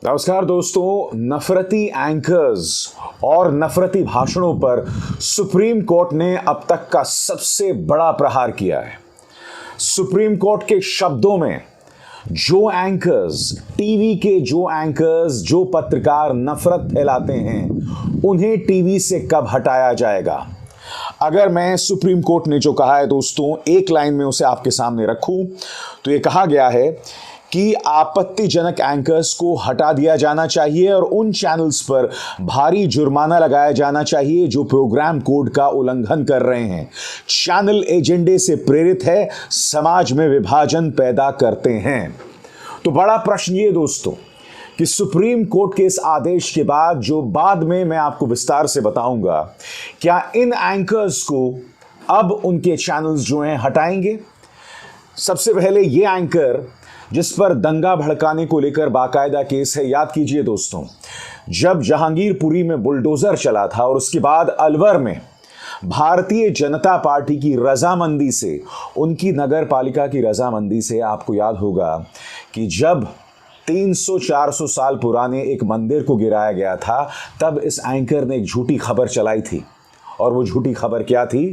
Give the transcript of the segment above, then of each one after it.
नमस्कार दोस्तों, नफरती एंकर्स और नफरती भाषणों पर सुप्रीम कोर्ट ने अब तक का सबसे बड़ा प्रहार किया है। सुप्रीम कोर्ट के शब्दों में जो एंकर्स, टीवी के जो एंकर्स, जो पत्रकार नफरत फैलाते हैं, उन्हें टीवी से कब हटाया जाएगा। अगर मैं सुप्रीम कोर्ट ने जो कहा है दोस्तों, एक लाइन में उसे आपके सामने रखूं तो ये कहा गया है कि आपत्तिजनक एंकर्स को हटा दिया जाना चाहिए और उन चैनल्स पर भारी जुर्माना लगाया जाना चाहिए जो प्रोग्राम कोड का उल्लंघन कर रहे हैं, चैनल एजेंडे से प्रेरित है, समाज में विभाजन पैदा करते हैं। तो बड़ा प्रश्न ये दोस्तों कि सुप्रीम कोर्ट के इस आदेश के बाद, जो बाद में मैं आपको विस्तार से बताऊंगा, क्या इन एंकर्स को अब उनके चैनल्स जो हैं हटाएंगे। सबसे पहले ये एंकर जिस पर दंगा भड़काने को लेकर बाकायदा केस है, याद कीजिए दोस्तों, जब जहांगीरपुरी में बुलडोजर चला था और उसके बाद अलवर में भारतीय जनता पार्टी की रजामंदी से, उनकी नगर पालिका की रजामंदी से, आपको याद होगा कि जब 300-400 साल पुराने एक मंदिर को गिराया गया था, तब इस एंकर ने एक झूठी खबर चलाई थी। और वो झूठी खबर क्या थी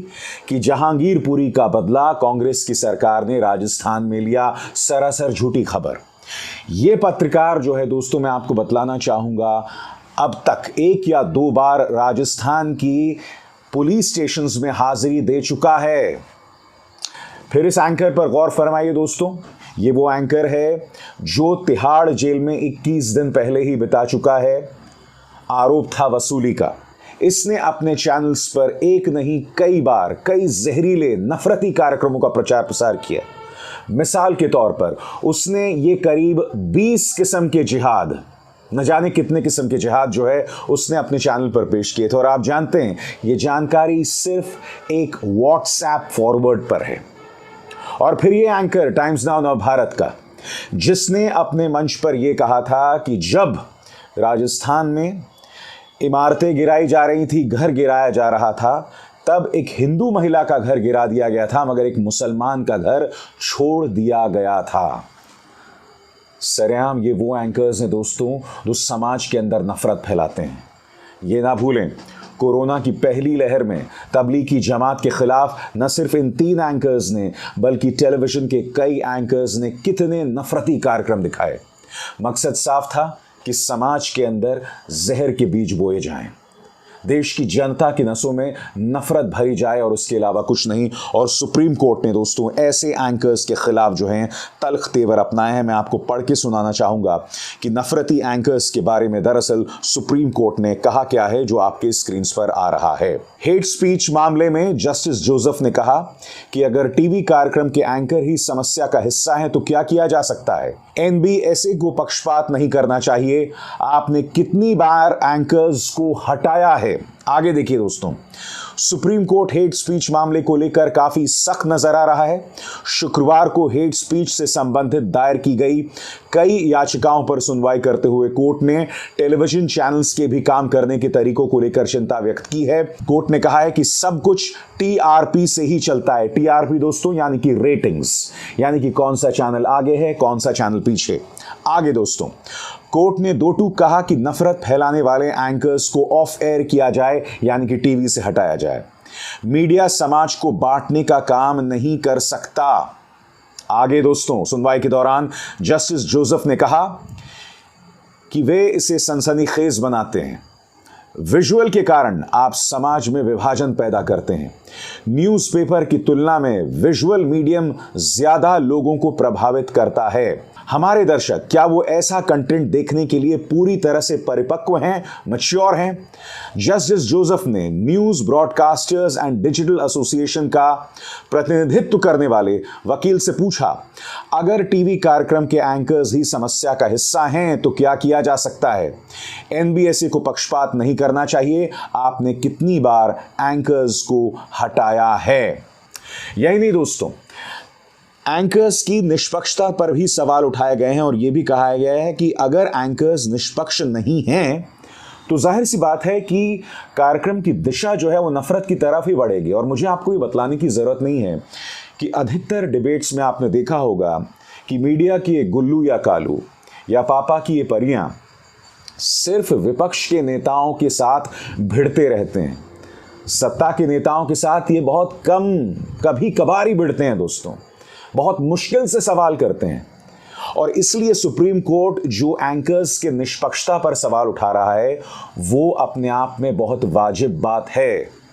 कि जहांगीरपुरी का बदला कांग्रेस की सरकार ने राजस्थान में लिया। सरासर झूठी खबर। ये पत्रकार जो है दोस्तों, मैं आपको बतलाना चाहूंगा, अब तक 1 या 2 बार राजस्थान की पुलिस स्टेशंस में हाजिरी दे चुका है। फिर इस एंकर पर गौर फरमाइए दोस्तों, ये वो एंकर है जो तिहाड़ जेल में 21 दिन पहले ही बिता चुका है। आरोप था वसूली का। इसने अपने चैनल्स पर एक नहीं कई बार कई जहरीले नफरती कार्यक्रमों का प्रचार प्रसार किया। मिसाल के तौर पर उसने ये करीब 20 किस्म के जिहाद, न जाने कितने किस्म के जिहाद जो है उसने अपने चैनल पर पेश किए थे। और आप जानते हैं ये जानकारी सिर्फ एक व्हाट्सएप फॉरवर्ड पर है। और फिर ये एंकर टाइम्स नाउ नव भारत का, जिसने अपने मंच पर यह कहा था कि जब राजस्थान में इमारतें गिराई जा रही थी, घर गिराया जा रहा था, तब एक हिंदू महिला का घर गिरा दिया गया था, मगर एक मुसलमान का घर छोड़ दिया गया था। सरेआम ये वो एंकर्स हैं दोस्तों जो समाज के अंदर नफरत फैलाते हैं। ये ना भूलें, कोरोना की पहली लहर में तबलीगी जमात के खिलाफ न सिर्फ इन 3 एंकर्स ने, बल्कि टेलीविजन के कई एंकर्स ने कितने नफरती कार्यक्रम दिखाए। मकसद साफ था कि समाज के अंदर जहर के बीज बोए जाएं, देश की जनता की नसों में नफरत भरी जाए और उसके अलावा कुछ नहीं। और सुप्रीम कोर्ट ने दोस्तों ऐसे एंकर्स के खिलाफ जो हैं तल्ख तेवर अपनाए हैं। मैं आपको पढ़ के सुनाना चाहूंगा कि नफरती एंकर्स के बारे में दरअसल सुप्रीम कोर्ट ने कहा क्या है, जो आपके स्क्रीन पर आ रहा है। हेट स्पीच मामले में जस्टिस जोसेफ ने कहा कि अगर टीवी कार्यक्रम के एंकर ही समस्या का हिस्सा हैं तो क्या किया जा सकता है। एनबीएसए को पक्षपात नहीं करना चाहिए। आपने कितनी बार एंकर्स को हटाया है। आगे देखिए दोस्तों, सुप्रीम कोर्ट हेट स्पीच मामले को लेकर काफी सख्त नजर आ रहा है। शुक्रवार को हेट स्पीच से संबंधित दायर की गई कई याचिकाओं पर सुनवाई करते हुए कोर्ट ने टेलीविजन चैनल्स के भी काम करने के तरीकों को लेकर चिंता व्यक्त की है। कोर्ट ने कहा है कि सब कुछ टीआरपी से ही चलता है। टीआरपी दोस्तों यानी कि रेटिंग्स, यानी कि कौन सा चैनल आगे है, कौन सा चैनल पीछे। आगे दोस्तों, कोर्ट ने 2 टूक कहा कि नफरत फैलाने वाले एंकर्स को ऑफ एयर किया जाए, यानी कि टीवी से हटाया जाए। मीडिया समाज को बांटने का काम नहीं कर सकता। आगे दोस्तों, सुनवाई के दौरान जस्टिस जोसेफ ने कहा कि वे इसे सनसनीखेज बनाते हैं। विजुअल के कारण आप समाज में विभाजन पैदा करते हैं। न्यूज़पेपर की तुलना में विजुअल मीडियम ज्यादा लोगों को प्रभावित करता है। हमारे दर्शक क्या वो ऐसा कंटेंट देखने के लिए पूरी तरह से परिपक्व हैं, मैच्योर हैं? जस्टिस जोसेफ ने news broadcasters and digital association का प्रतिनिधित्व करने वाले वकील से पूछा, अगर टीवी कार्यक्रम के एंकर्स ही समस्या का हिस्सा हैं तो क्या किया जा सकता है। एनबीएसए को पक्षपात नहीं करना चाहिए। आपने कितनी बार एंकर्स को हटाया है। यही नहीं दोस्तों, एंकर्स की निष्पक्षता पर भी सवाल उठाए गए हैं और यह भी कहा गया है कि अगर एंकर्स निष्पक्ष नहीं हैं तो जाहिर सी बात है कि कार्यक्रम की दिशा जो है वो नफरत की तरफ ही बढ़ेगी। और मुझे आपको ये बतलाने की ज़रूरत नहीं है कि अधिकतर डिबेट्स में आपने देखा होगा कि मीडिया की ये गुल्लू या कालू या पापा की ये परियां सिर्फ विपक्ष के नेताओं के साथ भिड़ते रहते हैं। सत्ता के नेताओं के साथ ये बहुत कम, कभी कभार ही भिड़ते हैं दोस्तों, बहुत मुश्किल से सवाल करते हैं। और इसलिए सुप्रीम कोर्ट जो एंकर्स के निष्पक्षता पर सवाल उठा रहा है वो अपने आप में बहुत वाजिब बात है।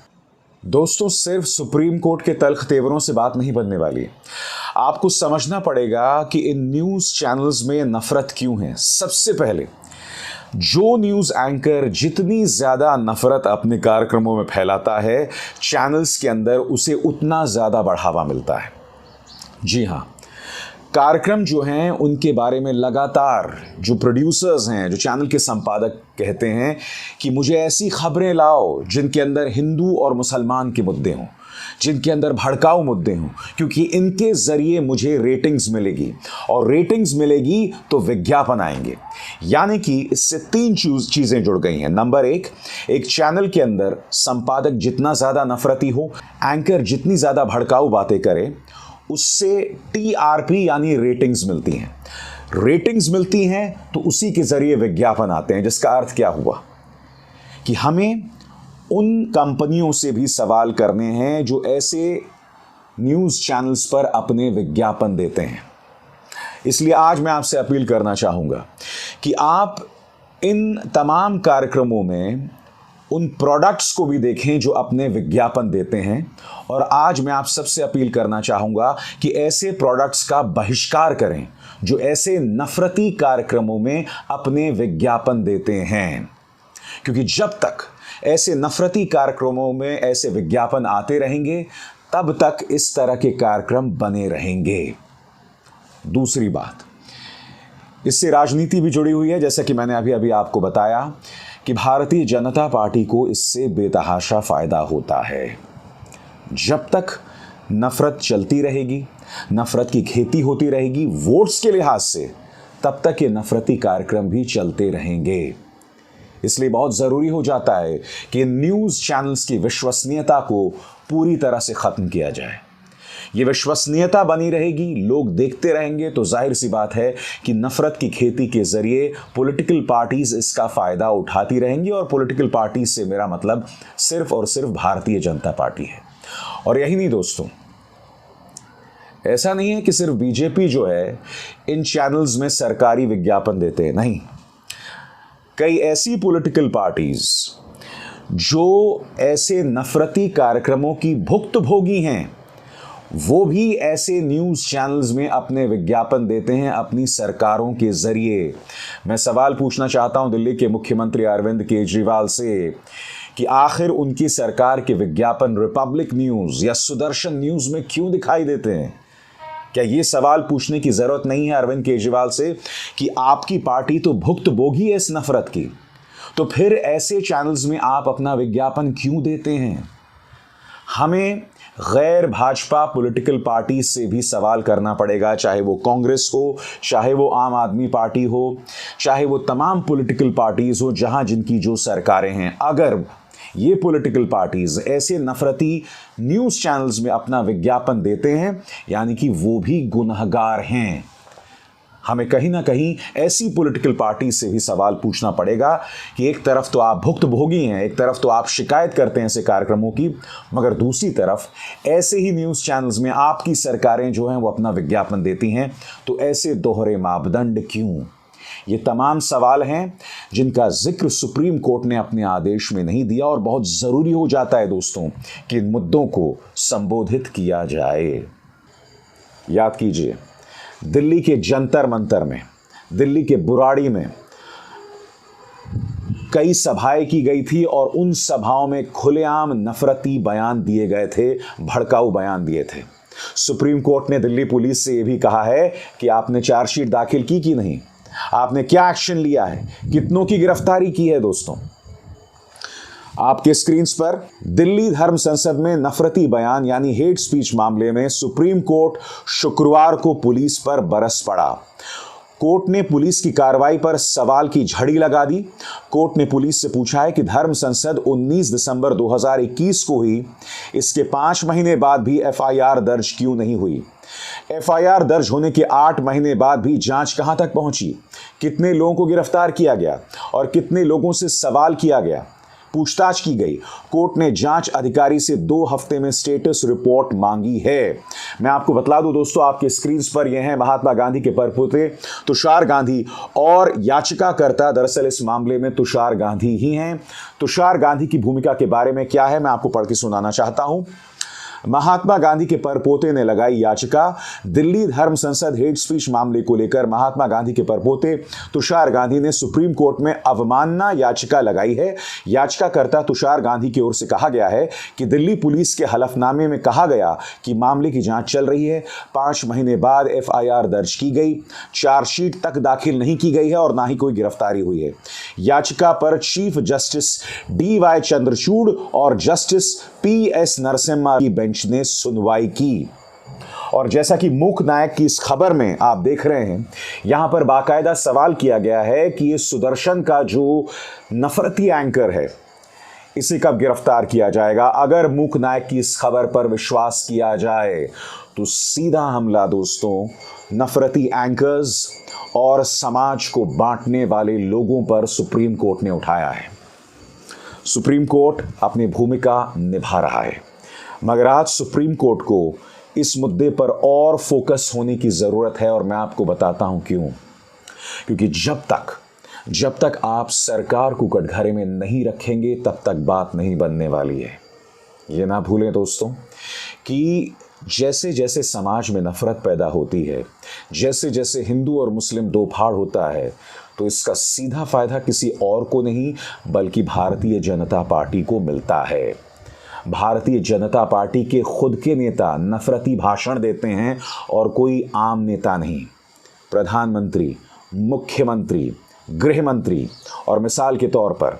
दोस्तों, सिर्फ सुप्रीम कोर्ट के तल्ख तेवरों से बात नहीं बनने वाली। आपको समझना पड़ेगा कि इन न्यूज़ चैनल्स में नफरत क्यों है। सबसे पहले, जो न्यूज़ एंकर जितनी ज़्यादा नफरत अपने कार्यक्रमों में फैलाता है, चैनल्स के अंदर उसे उतना ज़्यादा बढ़ावा मिलता है। जी हाँ, कार्यक्रम जो हैं उनके बारे में लगातार जो प्रोड्यूसर्स हैं, जो चैनल के संपादक कहते हैं कि मुझे ऐसी खबरें लाओ जिनके अंदर हिंदू और मुसलमान के मुद्दे हों, जिनके अंदर भड़काऊ मुद्दे हों, क्योंकि इनके ज़रिए मुझे रेटिंग्स मिलेगी और रेटिंग्स मिलेगी तो विज्ञापन आएंगे। यानी कि इससे तीन चीज़ें जुड़ गई हैं। नंबर एक चैनल के अंदर संपादक जितना ज़्यादा नफरती हो, एंकर जितनी ज़्यादा भड़काऊ बातें करे, उससे टीआरपी यानी रेटिंग्स मिलती हैं। रेटिंग्स मिलती हैं तो उसी के ज़रिए विज्ञापन आते हैं, जिसका अर्थ क्या हुआ कि हमें उन कंपनियों से भी सवाल करने हैं जो ऐसे न्यूज़ चैनल्स पर अपने विज्ञापन देते हैं। इसलिए आज मैं आपसे अपील करना चाहूँगा कि आप इन तमाम कार्यक्रमों में उन प्रोडक्ट्स को भी देखें जो अपने विज्ञापन देते हैं। और आज मैं आप सबसे अपील करना चाहूँगा कि ऐसे प्रोडक्ट्स का बहिष्कार करें जो ऐसे नफरती कार्यक्रमों में अपने विज्ञापन देते हैं, क्योंकि जब तक ऐसे नफरती कार्यक्रमों में ऐसे विज्ञापन आते रहेंगे तब तक इस तरह के कार्यक्रम बने रहेंगे। दूसरी बात, इससे राजनीति भी जुड़ी हुई है। जैसा कि मैंने अभी आपको बताया कि भारतीय जनता पार्टी को इससे बेतहाशा फायदा होता है। जब तक नफरत चलती रहेगी, नफरत की खेती होती रहेगी वोट्स के लिहाज से, तब तक ये नफरती कार्यक्रम भी चलते रहेंगे। इसलिए बहुत ज़रूरी हो जाता है कि न्यूज़ चैनल्स की विश्वसनीयता को पूरी तरह से ख़त्म किया जाए। ये विश्वसनीयता बनी रहेगी, लोग देखते रहेंगे, तो जाहिर सी बात है कि नफरत की खेती के ज़रिए पॉलिटिकल पार्टीज़ इसका फ़ायदा उठाती रहेंगी। और पॉलिटिकल पार्टीज से मेरा मतलब सिर्फ और सिर्फ भारतीय जनता पार्टी है। और यही नहीं दोस्तों, ऐसा नहीं है कि सिर्फ बीजेपी जो है इन चैनल्स में सरकारी विज्ञापन देते हैं, नहीं। कई ऐसी पॉलिटिकल पार्टीज जो ऐसे नफरती कार्यक्रमों की भुक्तभोगी हैं, वो भी ऐसे न्यूज़ चैनल्स में अपने विज्ञापन देते हैं अपनी सरकारों के ज़रिए। मैं सवाल पूछना चाहता हूं दिल्ली के मुख्यमंत्री अरविंद केजरीवाल से कि आखिर उनकी सरकार के विज्ञापन रिपब्लिक न्यूज़ या सुदर्शन न्यूज़ में क्यों दिखाई देते हैं? क्या ये सवाल पूछने की ज़रूरत नहीं है अरविंद केजरीवाल से कि आपकी पार्टी तो भुक्तभोगी है इस नफ़रत की, तो फिर ऐसे चैनल्स में आप अपना विज्ञापन क्यों देते हैं? हमें गैर भाजपा पॉलिटिकल पार्टी से भी सवाल करना पड़ेगा, चाहे वो कांग्रेस हो, चाहे वो आम आदमी पार्टी हो, चाहे वो तमाम पॉलिटिकल पार्टीज़ हो जहां जिनकी जो सरकारें हैं। अगर ये पॉलिटिकल पार्टीज़ ऐसे नफरती न्यूज़ चैनल्स में अपना विज्ञापन देते हैं, यानी कि वो भी गुनहगार हैं। हमें कहीं ना कहीं ऐसी पॉलिटिकल पार्टी से भी सवाल पूछना पड़ेगा कि एक तरफ तो आप भुक्तभोगी हैं, एक तरफ तो आप शिकायत करते हैं ऐसे कार्यक्रमों की, मगर दूसरी तरफ ऐसे ही न्यूज़ चैनल्स में आपकी सरकारें जो हैं वो अपना विज्ञापन देती हैं। तो ऐसे दोहरे मापदंड क्यों? ये तमाम सवाल हैं जिनका जिक्र सुप्रीम कोर्ट ने अपने आदेश में नहीं दिया, और बहुत ज़रूरी हो जाता है दोस्तों कि इन मुद्दों को संबोधित किया जाए। याद कीजिए, दिल्ली के जंतर मंतर में, दिल्ली के बुराड़ी में कई सभाएं की गई थी और उन सभाओं में खुलेआम नफरती बयान दिए गए थे, भड़काऊ बयान दिए थे। सुप्रीम कोर्ट ने दिल्ली पुलिस से यह भी कहा है कि आपने चार्जशीट दाखिल की कि नहीं, आपने क्या एक्शन लिया है, कितनों की गिरफ्तारी की है। दोस्तों, आपके स्क्रीन पर दिल्ली धर्म संसद में नफरती बयान यानी हेट स्पीच मामले में सुप्रीम कोर्ट शुक्रवार को पुलिस पर बरस पड़ा। कोर्ट ने पुलिस की कार्रवाई पर सवाल की झड़ी लगा दी। कोर्ट ने पुलिस से पूछा है कि धर्म संसद 19 दिसंबर 2021 को ही इसके 5 महीने बाद भी एफआईआर दर्ज क्यों नहीं हुई। एफआईआर दर्ज होने के 8 महीने बाद भी जांच कहां तक पहुंची, कितने लोगों को गिरफ्तार किया गया और कितने लोगों से सवाल किया गया, पूछताछ की गई। कोर्ट ने जांच अधिकारी से 2 हफ्ते में स्टेटस रिपोर्ट मांगी है। मैं आपको बतला दूं दोस्तों, आपके स्क्रीन पर यह है महात्मा गांधी के परपोते तुषार गांधी, और याचिकाकर्ता दरअसल इस मामले में तुषार गांधी ही हैं। तुषार गांधी की भूमिका के बारे में क्या है, मैं आपको पढ़ के सुनाना चाहता हूं। महात्मा गांधी के परपोते ने लगाई याचिका। दिल्ली धर्म संसद हेट स्पीच मामले को लेकर महात्मा गांधी के परपोते तुषार गांधी ने सुप्रीम कोर्ट में अवमानना याचिका लगाई है। याचिकाकर्ता तुषार गांधी की ओर से कहा गया है कि दिल्ली पुलिस के हलफनामे में कहा गया कि मामले की जांच चल रही है। 5 महीने बाद एफआईआर दर्ज की गई, चार्जशीट तक दाखिल नहीं की गई है और ना ही कोई गिरफ्तारी हुई है। याचिका पर चीफ जस्टिस DY चंद्रचूड़ और जस्टिस PS नरसिम्हा की बेंच ने सुनवाई की। और जैसा कि मूक नायक की इस खबर में आप देख रहे हैं, यहां पर बाकायदा सवाल किया गया है कि ये सुदर्शन का जो नफरती एंकर है, इसे कब गिरफ्तार किया जाएगा। अगर मूक नायक की इस खबर पर विश्वास किया जाए तो सीधा हमला दोस्तों नफरती एंकर्स और समाज को बांटने वाले लोगों पर सुप्रीम कोर्ट ने उठाया है। सुप्रीम कोर्ट अपनी भूमिका निभा रहा है, मगर आज सुप्रीम कोर्ट को इस मुद्दे पर और फोकस होने की ज़रूरत है, और मैं आपको बताता हूं क्यों। क्योंकि जब तक आप सरकार को कटघरे में नहीं रखेंगे तब तक बात नहीं बनने वाली है। ये ना भूलें दोस्तों कि जैसे जैसे समाज में नफरत पैदा होती है, जैसे जैसे हिंदू और मुस्लिम दो फाड़ होता है, तो इसका सीधा फायदा किसी और को नहीं बल्कि भारतीय जनता पार्टी को मिलता है। भारतीय जनता पार्टी के खुद के नेता नफरती भाषण देते हैं और कोई आम नेता नहीं। प्रधानमंत्री, मुख्यमंत्री, गृह मंत्री, और मिसाल के तौर पर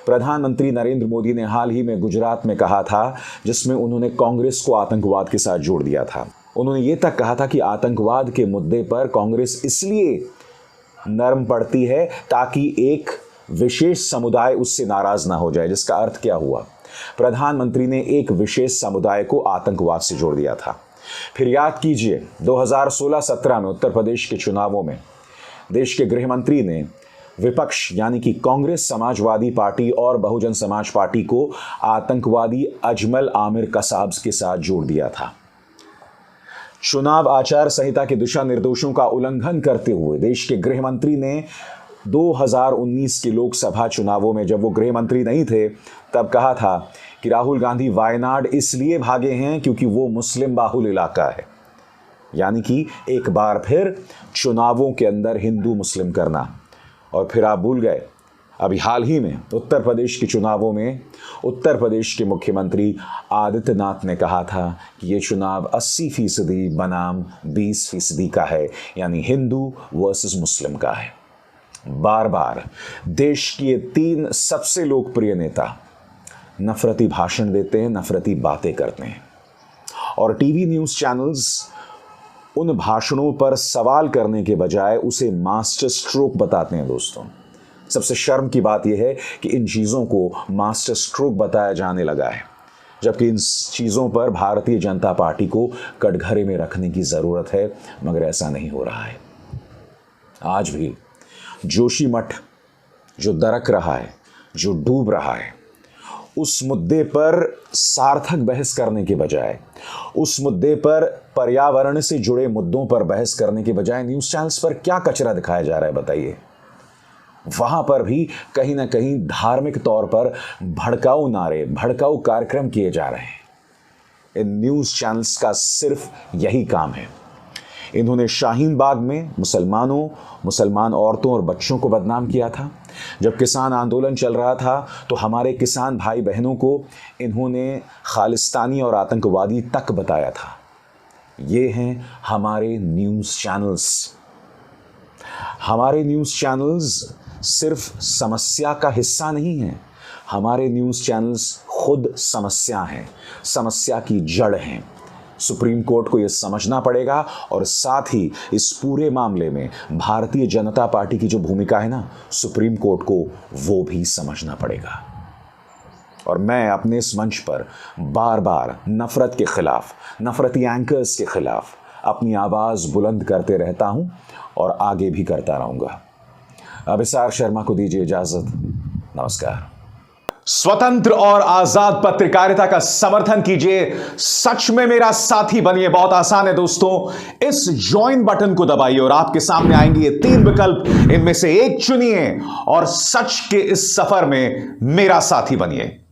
प्रधानमंत्री नरेंद्र मोदी ने हाल ही में गुजरात में कहा था, जिसमें उन्होंने कांग्रेस को आतंकवाद के साथ जोड़ दिया था। उन्होंने ये तक कहा था कि आतंकवाद के मुद्दे पर कांग्रेस इसलिए नरम पड़ती है ताकि एक विशेष समुदाय उससे नाराज ना हो जाए। जिसका अर्थ क्या हुआ, प्रधानमंत्री ने एक विशेष समुदाय को आतंकवाद से जोड़ दिया था। फिर याद कीजिए 2016-17 में उत्तर प्रदेश के चुनावों में देश के गृह मंत्री ने विपक्ष यानी कि कांग्रेस, समाजवादी पार्टी और बहुजन समाज पार्टी को आतंकवादी अजमल आमिर कसाब के साथ जोड़ दिया था। चुनाव आचार संहिता के दिशा निर्देशों का उल्लंघन करते हुए देश के गृह मंत्री ने 2019 के लोकसभा चुनावों में, जब वो गृह मंत्री नहीं थे, तब कहा था कि राहुल गांधी वायनाड इसलिए भागे हैं क्योंकि वो मुस्लिम बाहुल इलाका है। यानी कि एक बार फिर चुनावों के अंदर हिंदू मुस्लिम करना। और फिर आप भूल गए, अभी हाल ही में उत्तर प्रदेश के चुनावों में उत्तर प्रदेश के मुख्यमंत्री आदित्यनाथ ने कहा था कि ये चुनाव 80% बनाम 20% का है, यानी हिंदू वर्सेस मुस्लिम का है। बार बार देश के ये 3 सबसे लोकप्रिय नेता नफरती भाषण देते हैं, नफरती बातें करते हैं, और टीवी न्यूज़ चैनल्स उन भाषणों पर सवाल करने के बजाय उसे मास्टर स्ट्रोक बताते हैं दोस्तों। सबसे शर्म की बात यह है कि इन चीज़ों को मास्टर स्ट्रोक बताया जाने लगा है, जबकि इन चीज़ों पर भारतीय जनता पार्टी को कटघरे में रखने की ज़रूरत है, मगर ऐसा नहीं हो रहा है। आज भी जोशीमठ जो दरक रहा है, जो डूब रहा है, उस मुद्दे पर सार्थक बहस करने के बजाय, उस मुद्दे पर पर्यावरण से जुड़े मुद्दों पर बहस करने के बजाय न्यूज़ चैनल्स पर क्या कचरा दिखाया जा रहा है बताइए। वहां पर भी कहीं ना कहीं धार्मिक तौर पर भड़काऊ नारे, भड़काऊ कार्यक्रम किए जा रहे हैं। इन न्यूज़ चैनल्स का सिर्फ यही काम है। इन्होंने शाहीन बाग में मुसलमान औरतों और बच्चों को बदनाम किया था। जब किसान आंदोलन चल रहा था तो हमारे किसान भाई बहनों को इन्होंने खालिस्तानी और आतंकवादी तक बताया था। ये हैं हमारे न्यूज़ चैनल्स। हमारे न्यूज़ चैनल्स सिर्फ समस्या का हिस्सा नहीं हैं, हमारे न्यूज़ चैनल्स खुद समस्या हैं, समस्या की जड़ हैं। सुप्रीम कोर्ट को यह समझना पड़ेगा, और साथ ही इस पूरे मामले में भारतीय जनता पार्टी की जो भूमिका है ना, सुप्रीम कोर्ट को वो भी समझना पड़ेगा। और मैं अपने इस मंच पर बार बार नफरत के खिलाफ, नफरती एंकर्स के खिलाफ अपनी आवाज बुलंद करते रहता हूं और आगे भी करता रहूंगा। अभिसार शर्मा को दीजिए इजाजत। नमस्कार। स्वतंत्र और आजाद पत्रकारिता का समर्थन कीजिए, सच में मेरा साथी बनिए। बहुत आसान है दोस्तों, इस ज्वाइन बटन को दबाइए और आपके सामने आएंगे ये 3 विकल्प, इनमें से एक चुनिए और सच के इस सफर में मेरा साथी बनिए।